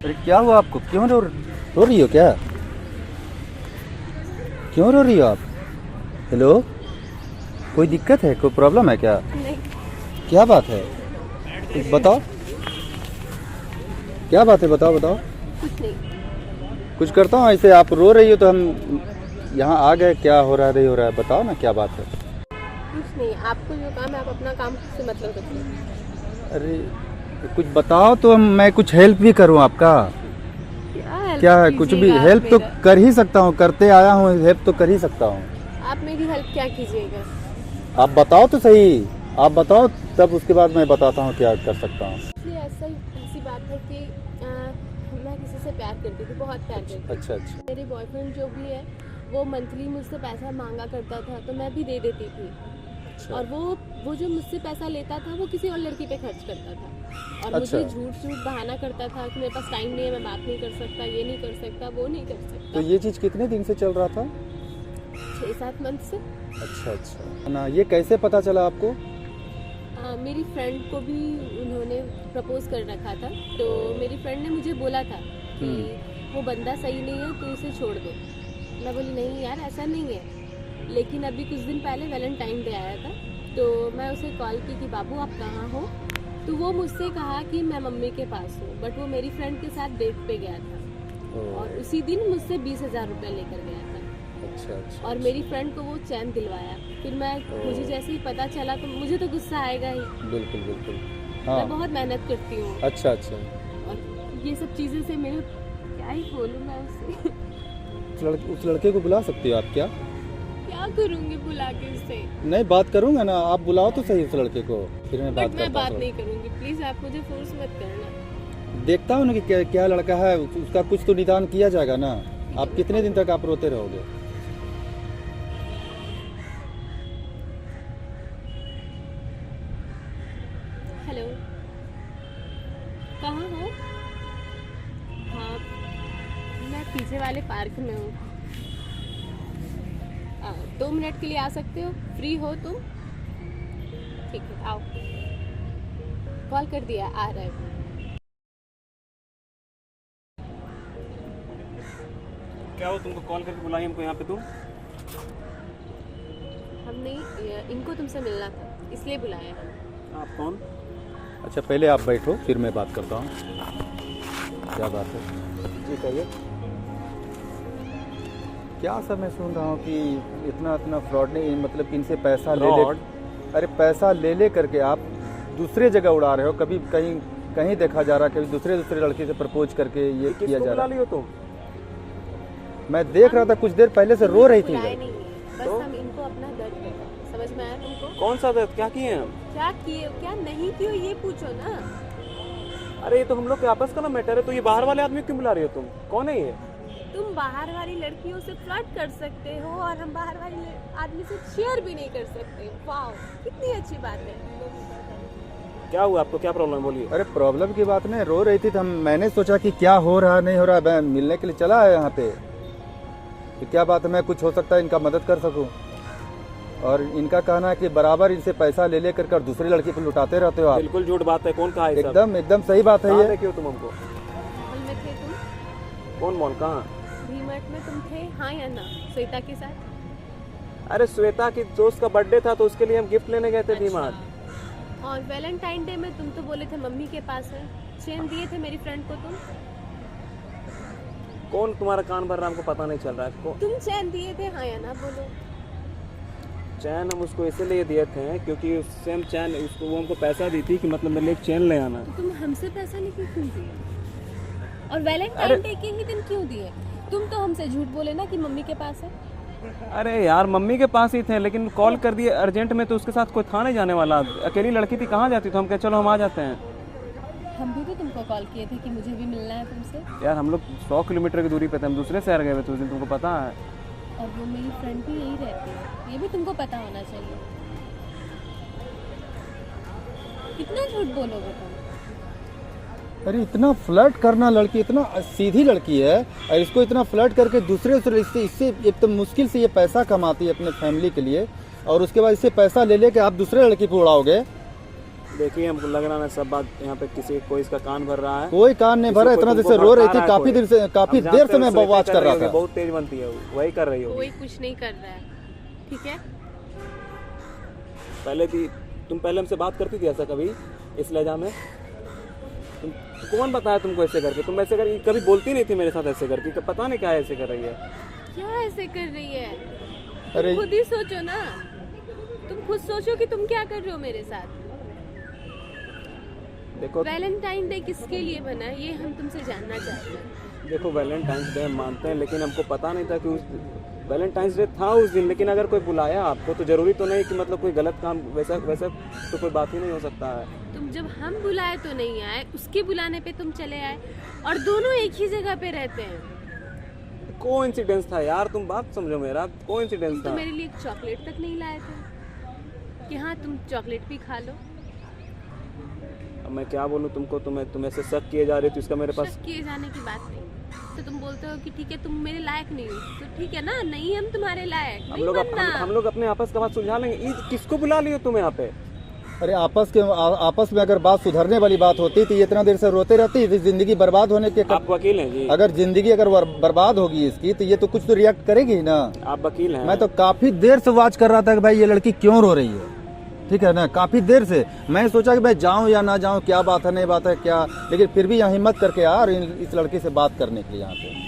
अरे क्या हुआ आपको? क्यों रो रही हो क्या? क्यों रो रही हो आप? हेलो, कोई दिक्कत है? कोई प्रॉब्लम है क्या? नहीं। क्या बात है? कुछ बताओ, क्या बात है? बताओ बताओ। कुछ नहीं। कुछ करता हूँ ऐसे, आप रो रही हो तो हम यहाँ आ गए। क्या हो रहा है नहीं हो रहा है बताओ ना, क्या बात है? कुछ नहीं, आपको जो काम है आप अपना काम से मतलब रखिए। अरे कुछ बताओ तो मैं कुछ हेल्प भी करूँ आपका। क्या है? कुछ भी हेल्प तो कर ही सकता हूँ, करते आया हूँ, हेल्प तो कर ही सकता हूँ। आप मेरी हेल्प क्या कीजिएगा? आप बताओ तो सही, आप बताओ तब उसके बाद मैं बताता हूँ क्या कर सकता हूँ। इसलिए ऐसी बात है कि मैं किसी से प्यार करती थी, बहुत प्यार करती थी। अच्छा अच्छा। मेरे बॉयफ्रेंड जो भी है वो मंथली मुझसे पैसा मांगा करता था तो मैं भी दे देती थी। अच्छा। और वो जो मुझसे पैसा लेता था वो किसी और लड़की पे खर्च करता था और अच्छा। मुझे झूठ बहाना करता था कि मेरे पास टाइम नहीं है, मैं बात नहीं कर सकता, ये नहीं कर सकता, वो नहीं कर सकता। तो ये चीज़ कितने दिन से चल रहा था? 6-7 मंथ से। अच्छा अच्छा ना, ये कैसे पता चला आपको? मेरी फ्रेंड को भी उन्होंने प्रपोज कर रखा था तो मेरी फ्रेंड ने मुझे बोला था कि वो बंदा सही नहीं है, तू उसे छोड़ दे। मैं बोली नहीं यार, ऐसा नहीं है। लेकिन अभी कुछ दिन पहले वैलेंटाइन डे आया था तो मैं उसे कॉल की कि बाबू आप कहाँ हो? तो वो मुझसे कहा कि मैं मम्मी के पास हूँ, बट वो मेरी फ्रेंड के साथ डेट पे गया था और उसी दिन मुझसे 20,000 रुपये लेकर गया था। अच्छा अच्छा। और मेरी फ्रेंड को वो चैन दिलवाया। फिर मुझे जैसे ही पता चला तो मुझे तो गुस्सा आएगा ही। बिल्कुल बिल्कुल। मैं हाँ। बहुत मेहनत करती हूँ अच्छा अच्छा। और ये सब चीज़ें से मेरे क्या ही बोलूँ मैं उससे। उस लड़के को बुला सकती हो आप क्या? क्या करूँगी बुला के उससे? नहीं, बात करूंगा ना, आप बुलाओ तो सही उस लड़के को, फिर मैं बट बात मैं करता बात हूँ। नहीं करूँगी, प्लीज़ आप मुझे फोर्स मत करना। देखता हूँ ना कि क्या लड़का है, उसका कुछ तो निदान किया जाएगा ना। आप कितने दिन तक आप रोते रहोगे? हेलो, कहाँ हो? हाँ, मैं पीछे वाले पार्क में हूँ। 2 मिनट के लिए आ सकते हो? फ्री हो तुम? ठीक है, आओ। कॉल कर दिया, आ रहा है। क्या हो, तुमको कॉल करके बुलाई हमको यहाँ पे? तुम हम नहीं, इनको तुमसे मिलना था इसलिए बुलाया है। आप कौन? अच्छा पहले आप बैठो, फिर मैं बात करता हूँ। क्या बात है? जी कहिए। क्या सर, मैं सुन रहा हूँ कि इतना फ्रॉड नहीं, मतलब कि इनसे पैसा ले फ्रॉड? अरे पैसा ले करके आप दूसरे जगह उड़ा रहे हो। कभी कहीं कहीं देखा जा रहा है, कभी दूसरे लड़के से प्रपोज करके ये किया जा रहा है। हो तुम? मैं देख रहा था, कुछ देर पहले से रो रही थी बुलाए इधर। नहीं है, बस तो? हम इनको अपना दर्द बताएं। समझ में आया तुमको? कौन सा दर्द? क्या किए हम? क्या किए क्या नहीं किए ये पूछो ना। अरे ये तो हम लोग के आपस का ना मैटर है। तो ये बाहर वाले आदमी क्यों बुला रही हो तुम? कौन है ये? तुम बाहर वाली लड़कियों से फ्लर्ट कर सकते हो और हम बाहर वाली आदमी से शेयर भी नहीं कर सकते। वाओ, कितनी अच्छी बात है। क्या हुआ आपको? क्या प्रॉब्लम है? बोलिए। अरे प्रॉब्लम की बात नहीं, रो रही थी तो मैंने सोचा कि क्या हो रहा नहीं हो रहा है, मैं मिलने के लिए चला है यहाँ पे। तो क्या बात है, मैं कुछ हो सकता है इनका मदद कर सकूं। और इनका कहना है कि बराबर इनसे पैसा ले करके और दूसरी लड़की पर लुटाते रहते हो आप। बिल्कुल झूठ बात है। कौन कहा है? एकदम सही बात है ये। क्यों तुम हमको? मॉल में थे तुम? कौन मॉल? कहाँ? वी-मार्ट में तुम थे, हाँ या ना? श्वेता के साथ? अरे श्वेता की दोस्त का बर्थडे था तो उसके लिए हम गिफ्ट लेने गए थे वी-मार्ट। अच्छा। और वैलेंटाइन डे में तुम तो बोले थे मम्मी के पास है, चेन दिए थे मेरी फ्रेंड को तुम? कौन तुम्हारा कान भर रहा है? हमको पता नहीं चल रहा है। तुम चैन दिए थे, हाँ या ना? बोलो। चैन हम उसको इसीलिए दिए थे क्योंकि उससे हम चैन उसको वो हमको पैसा दी थी कि मतलब मेरे लिए एक चैन ले आना। तो तुम हमसे पैसा लेके क्यों दिए? और वैलेंटाइन डे के ही दिन क्यों दिए? तुम तो हमसे झूठ बोले ना कि मम्मी के पास है। अरे यार मम्मी के पास ही थे लेकिन कॉल कर दिए अर्जेंट में, तो उसके साथ कोई था नहीं जाने वाला। अकेली लड़की थी, कहाँ जाती? तो हम कहे चलो हम आ जाते हैं। हम भी तो तुमको कॉल किए थे कि मुझे भी मिलना है तुमसे। यार हम लोग 100 किलोमीटर की दूरी पे थे, हम दूसरे शहर गए थे उस दिन, तुमको पता है। और वो मेरी फ्रेंड भी यही रहती है, ये भी तुमको पता होना चाहिए। कितना झूठ बोलोगे तुम? अरे इतना फ्लर्ट करना, लड़की इतना सीधी लड़की है और इसको इतना फ्लर्ट करके दूसरे इससे एक तो मुश्किल से ये पैसा कमाती है अपने फैमिली के लिए, और उसके बाद इससे पैसा ले के आप दूसरे लड़की पे उड़ाओगे। देखिए हमको लग रहा है सब बात यहाँ पे किसी कोई इसका कान भर रहा है। कोई कान नहीं भरा, इतना देर से रो रही थी, काफी देर से मैं वाच कर रहा था। बहुत तेज बनती है वही कर रही हो। कोई कुछ नहीं कर रहा है, ठीक है। पहले भी तुम पहले हमसे बात करती थी ऐसा कभी इस लहजा में? तुम कौन बताया तुमको ऐसे करके? तुम ऐसे करके कभी बोलती नहीं थी मेरे साथ ऐसे करके, पता नहीं क्या ऐसे कर रही है। क्या ऐसे कर रही है? अरे खुद ही सोचो ना, तुम खुद सोचो कि तुम क्या कर रहे हो मेरे साथ। देखो वैलेंटाइन डे किसके लिए बना है ये हम तुमसे जानना चाहते हैं। देखो वैलेंटाइंस डे हम मानते हैं, लेकिन हमको पता नहीं था कि उस वैलेंटाइंस डे था उस दिन। लेकिन अगर कोई बुलाया आपको तो जरूरी तो नहीं कि मतलब कोई गलत काम, वैसा वैसा तो कोई बात ही नहीं हो सकता है। तुम जब हम बुलाए तो नहीं आए, उसके बुलाने पे तुम चले आए, और दोनों एक ही जगह पे रहते हैं। कोइंसिडेंस था यार, तुम बात समझो मेरा, कोइंसिडेंस तुम तो था। मेरे लिए एक चॉकलेट तक नहीं लाए थे कि हाँ तुम चॉकलेट भी खा लो। अब मैं क्या बोलूँ तुमको, तुम ऐसे शक किए जा रहे हो तो इसका मेरे पास। शक किए जाने की बात नहीं, तो तुम बोलते हो कि ठीक है तुम मेरे लायक नहीं हो, तो ठीक है ना, नहीं हम तुम्हारे लायक हम नहीं लोग बनना। हम लोग अपने आपस का बात सुलझा लेंगे। किसको बुला लियो तुम यहाँ पे? अरे आपस में अगर बात सुधरने वाली बात होती तो ये इतना देर से रोते रहती, तो जिंदगी बर्बाद होने के आप वकील हैं जी? अगर जिंदगी अगर बर्बाद होगी इसकी तो ये तो कुछ तो रिएक्ट करेगी ही ना। आप वकील हैं? मैं तो काफी देर से वाच कर रहा था कि भाई ये लड़की क्यों रो रही है, ठीक है ना। काफी देर से मैं सोचा कि भाई जाऊं या ना जाऊं, क्या बात है नहीं बात है क्या, लेकिन फिर भी यहाँ हिम्मत करके आ और इस लड़की से बात करने के लिए यहाँ पे।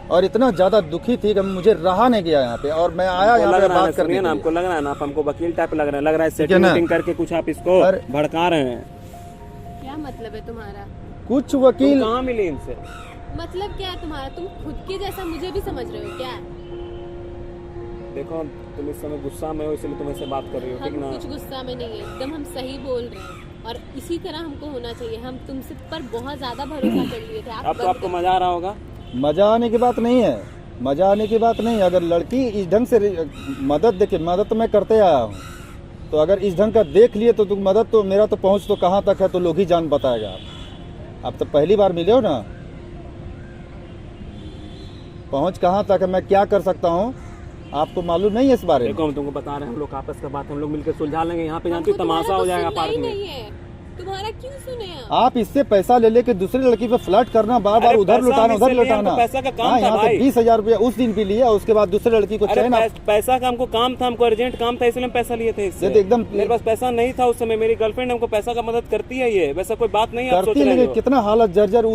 और इतना ज्यादा दुखी थी कि मुझे रहा नहीं गया यहाँ पे, और मैं आया यहाँ पे बात करने के लिए। हमको लग रहा है ना, आप हमको वकील टाइप लग रहा है सेटिंग करके कुछ आप इसको भड़का रहे हैं। क्या मतलब है तुम्हारा? कुछ वकील कहाँ मिली इनसे? मतलब क्या है तुम्हारा? तुम खुद के जैसा मुझे भी समझ रहे हो क्या? देखो तुम इस समय गुस्सा में हो इसलिए तुम ऐसे बात कर रही हो, ठीक हम ना? कुछ गुस्सा में नहीं है, एकदम हम सही बोल रहे हैं, और इसी तरह हमको होना चाहिए। हम तुमसे पर बहुत ज्यादा भरोसा कर लिए थे। अब तो आपको मजा आ रहा होगा। मजा आने की बात नहीं है, मजा आने की बात नहीं। अगर लड़की इस ढंग से मदद देखिए, मदद तो मैं करते आया हूँ, तो अगर इस ढंग का देख लिए तो मदद तो मेरा तो पहुँच तो कहाँ तक है तो लोग ही जान बताएगा। आप तो पहली बार मिले हो ना, पहुँच कहाँ तक है, मैं क्या कर सकता हूँ आपको मालूम नहीं है इस बारे में। देखो हम तुमको बता रहे हैं, हम लोग आपस का बात हम लोग मिलकर सुलझा लेंगे। यहाँ पे जानती हो तमाशा हो जाएगा पार्क में। नहीं है तुम्हारा, क्यों सुने आप इससे पैसा ले लेके दूसरी लड़की पे फ्लर्ट करना, बार बार उधर लुटाना उधर लुटाना। पैसा का काम हाँ, था यहाँ भाई। से 20,000 रुपया उस दिन भी लिया, उसके बाद दूसरी लड़की को चैन। पैसा का हमको काम था, हमको अर्जेंट काम था इसलिए हम पैसा लिए थे इससे। एकदम मेरे पास पैसा नहीं था उस समय। मेरी गर्लफ्रेंड हमको पैसा का मदद करती है, ये वैसा कोई बात नहीं है। आप सोच करती, रहे लेकिन हो। कितना हालत जर्जर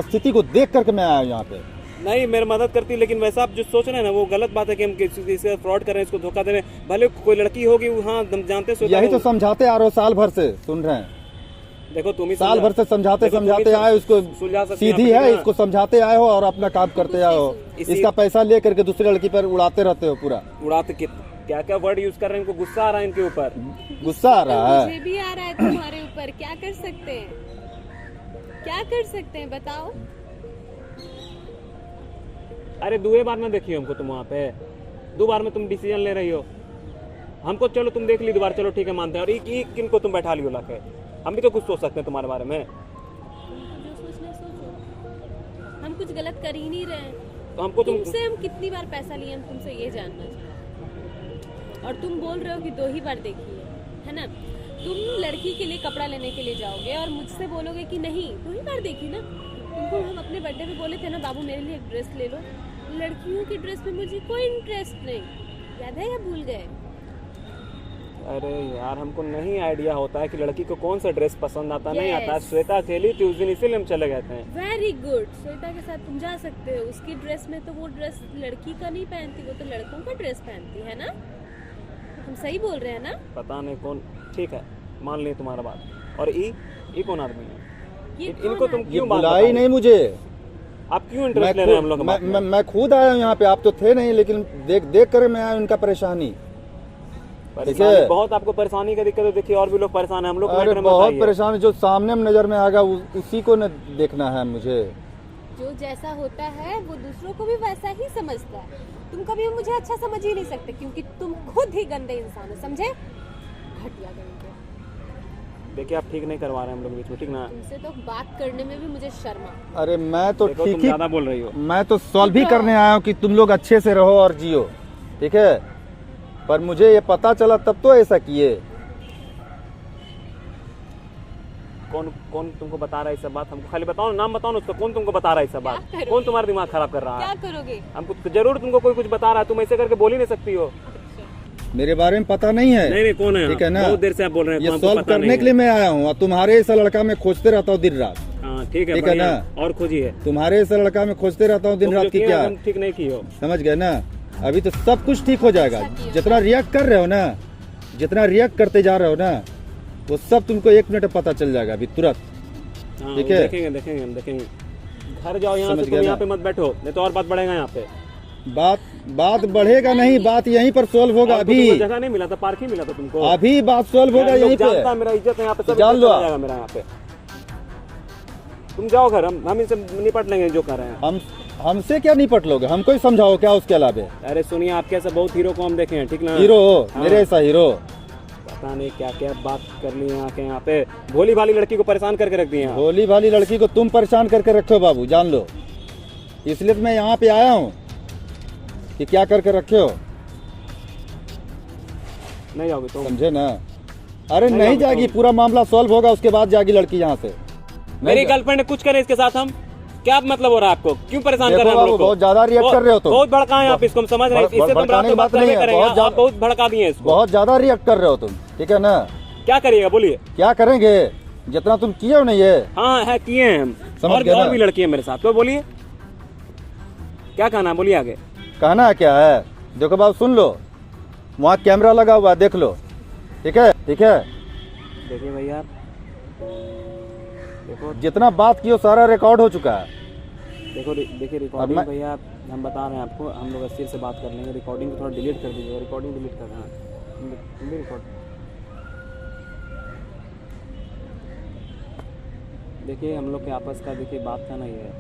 स्थिति को देख करके मैं आया यहाँ पे। नहीं मेरी मदद करती, लेकिन वैसा आप जो सोच रहे हैं ना वो गलत बात है कि हम किसी फ्रॉड कर रहे हैं, इसको धोखा दे रहे हैं। भले कोई लड़की होगी, हाँ हम जानते यही तो समझाते आ रहे हो, साल भर से सुन रहे हैं। देखो तुम ही साल भर से समझाते आए, उसको सीधी है, इसको समझाते आए हो और अपना काम करते आए हो। इसका पैसा ले करके दूसरी लड़की पर उड़ाते रहते हो पूरा। उड़ाते क्या क्या वर्ड यूज कर रहे हैं, इनको गुस्सा आ रहा है इनके ऊपर। गुस्सा आ रहा है, मुझे भी आ रहा है तुम्हारे ऊपर। क्या कर सकते हैं, क्या कर सकते हैं बताओ? अरे दुए बार में देखिए हमको तुम वहाँ पे, दो बार में तुम डिसीजन ले रही हो हमको। चलो तुम देख ली दोबारा, चलो ठीक है मानते हैं। और एक किनको तुम बैठा लियो लाके, हम भी तो कुछ सोच सकते हैं तुम्हारे बारे में। जो सोचना सोचो, हम कुछ गलत कर ही नहीं रहे हैं। तो हमको तुमसे हम कितनी बार पैसा लिए, हम तुमसे ये जानना चाहते। और तुम बोल रहे हो कि 2 ही बार देखी है ना? तुम लड़की के लिए कपड़ा लेने के लिए जाओगे और मुझसे बोलोगे कि नहीं 2 ही बार देखी ना। तुमको हम अपने बर्थडे पे बोले थे ना, बाबू मेरे लिए एक ड्रेस ले लो। लड़कियों की ड्रेस में मुझे कोई इंटरेस्ट नहीं, याद है या भूल गए? अरे यार हमको नहीं आइडिया होता है कि लड़की को कौन सा ड्रेस पसंद आता नहीं आता है। श्वेता अकेली थी उस दिन, इसीलिए हम चले गए थे। वेरी गुड, श्वेता के साथ तुम जा सकते हो। उसकी ड्रेस में तो वो ड्रेस लड़की का नहीं पहनती, वो तो लड़कों का ड्रेस पहनती है ना। हम सही बोल रहे हैं ना? पता नहीं कौन, ठीक है मान लिए तुम्हारा बात। और ई कौन आदमी है? इनको तुम ये क्यों बुलाई नहीं मुझे? आप क्यों इंटरेस्ट ले रहे हैं हम लोग? मैं खुद आया हूँ यहाँ पे, आप तो थे नहीं, लेकिन देख कर मैं आया उनका परेशानी। बहुत आपको परेशानी का दिक्कत है, देखिए और भी लोग परेशान है। हम लोग अरे बहुत परेशान, जो सामने नजर में आएगा उसी को न देखना है मुझे। जो जैसा होता है वो दूसरों को भी वैसा ही समझता है। तुम कभी मुझे अच्छा समझ ही नहीं सकते, क्योंकि तुम खुद ही गंदे इंसान हो, समझे? घटिया गंदे। देखिए आप ठीक नहीं करवा रहे हैं हम लोग बीच में, ठीक ना? तुमसे तो बात करने में भी मुझे शर्म आ। अरे मैं तो ठीक ही ज्यादा बोल रही हो। मैं तो सॉल्व ही करने आया हूँ कि तुम लोग अच्छे से रहो और जियो, ठीक है? पर मुझे ये पता चला तब तो ऐसा किए। कौन कौन तुमको बता रहा है सब बात? हमको खाली बताओ, नाम बताओ ना उसका, कौन तुमको बता रहा है सब बात? क्या करोगे? कौन तुम्हारा दिमाग खराब कर रहा क्या है? करोगे? हमको जरूर तुमको कोई कुछ बता रहा है, तुम ऐसे करके बोल ही नहीं सकती हो। मेरे बारे में पता नहीं है। नहीं कौन है? ठीक है ना? बहुत देर से आप बोल रहे हैं, ये हमको सॉल्व पता नहीं करने के है। लिए मैं आया हूँ, और तुम्हारे ऐसा लड़का मैं खोजते रहता हूँ दिन रात। हाँ ठीक है ठीक है बढ़िया। ना? और खोजिए। तुम्हारे ऐसा लड़का मैं खोजते रहता हूँ दिन तुम रात जो की किए क्या, हम ठीक नहीं की हो। समझ गए ना? अभी तो सब कुछ ठीक हो जाएगा। जितना रिएक्ट कर रहे हो ना, जितना रिएक्ट करते जा रहे हो ना, वो सब तुमको 1 मिनट में पता चल जाएगा अभी तुरंत। हाँ, ठीक है? देखेंगे देखेंगे हम देखेंगे। घर जाओ यहाँ समझ से, गए तुम ना? यहाँ पे मत बैठो, नहीं तो और बात बढ़ेगा यहाँ पे। बात बढ़ेगा नहीं, बात यहीं पर सोल्व होगा। आपको अभी तुमको जगह नहीं मिला था, पार्क ही मिला था तुमको। अभी बात सोल्व होगा लोग यहीं जानता है पे। मेरा इज्जत है यहाँ पे, सब जान इज्जत लो चला आप। जाएगा मेरा यहाँ पे। तुम जाओ घर, हम इनसे निपट लेंगे जो कर रहे हैं। हमसे क्या निपट लोगे? हमको ही समझाओ क्या उसके अलावे। अरे सुनिए, आपके ऐसा बहुत हीरो को हम देखे हैं, ठीक ना? हीरो हो? हाँ। मेरे ऐसा हीरो? पता नहीं क्या क्या बात कर ली यहाँ पे। भोली भाली लड़की को परेशान करके रख दिए हैं। भोली भाली लड़की को तुम परेशान करके रखे हो बाबू, जान लो। इसलिए तो मैं यहाँ पे आया हूँ कि क्या करके रखे हो, नहीं जाओगे तुम? समझे ना? अरे नहीं नहीं जाओगे जाएगी, तुम। पूरा मामला सॉल्व होगा उसके बाद जाएगी लड़की यहाँ से। मेरी नहीं गर्लफ्रेंड कुछ करे इसके साथ हम? क्या मतलब हो रहा है आपको? क्यों परेशान देखो कर रहे हैं हम बाबू, लोग को? बहुत ज्यादा रिएक्ट कर रहे हो तुम। बहुत भड़का है आप इसको, हम समझ रहे हैं। इससे तो भड़काने की बात बात नहीं है, करेंगे, बहुत आप बहुत भड़का दिए इसको। बहुत ज्यादा रिएक्ट कर रहे हो तुम, ठीक है ना? क्या करिएगा बोलिए? क्या करेंगे? जितना तुम किए हो ना ये। हाँ है, किए हैं हम। समझ गए ना? और भी लड़की है मेरे साथ, तो बोलिए क्या कहना है, बोलिए आगे। कहना क्या है? देखो बाबू सुन लो, वहाँ कैमरा लगा हुआ है, देख लो। ठीक है? ठीक है? देखिए भैया, देखो जितना बात की हो सारा रिकॉर्ड हो चुका है। देखो देखिए अब रिकॉर्डिंग मैं- भैया, हम बता रहे हैं आपको, हम लोग अस्थिर से बात कर लेंगे। रिकॉर्डिंग को थोड़ा डिलीट कर दीजिएगा, रिकॉर्डिंग डिलीट कर देना। तुम भी रिकॉर्ड देखिए, हम लोग के आपस का देखिए बात था ना ये,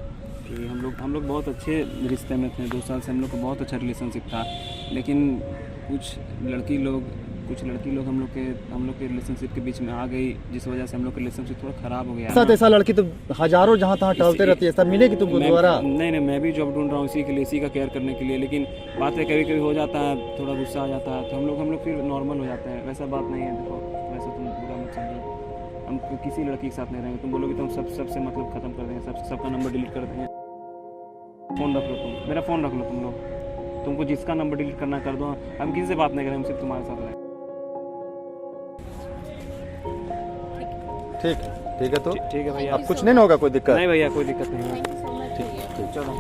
कि हम लोग बहुत अच्छे रिश्ते में थे। 2 साल से हम लोग का बहुत अच्छा रिलेशनशिप था, लेकिन कुछ लड़की लोग हम लोग के रिलेशनशिप के बीच में आ गई, जिस वजह से हम लोग का रिलेशनशिप थोड़ा खराब हो गया। साथ ऐसा लड़की तो हजारों जहाँ तहाँ टहलते रहती है, ऐसा मिलेगी तुमको दोबारा? नहीं, मैं भी जॉब ढूंढ रहा हूँ इसी के लिए, इसी का केयर करने के लिए। लेकिन बात है कभी कभी हो जाता है, थोड़ा गुस्सा आ जाता है, तो हम लोग फिर नॉर्मल हो जाते हैं। वैसा बात नहीं है। देखो वैसे तुम पूरा मत समझो, हम किसी लड़की के साथ नहीं रहेंगे। तुम बोलोगे तो हम सबसे मतलब खत्म कर देंगे, सबका नंबर डिलीट कर देंगे। फ़ोन रख लो तुम, मेरा फ़ोन रख लो तुम लोग। तुमको जिसका नंबर डिलीट करना कर दो, हम किसी से बात नहीं करें, हम सिर्फ तुम्हारे साथ रहें। ठीक है तो ठीक है भैया। अब कुछ नहीं ना होगा, कोई दिक्कत? नहीं भैया, कोई दिक्कत नहीं है। Thank you so much. ठीक। चलो।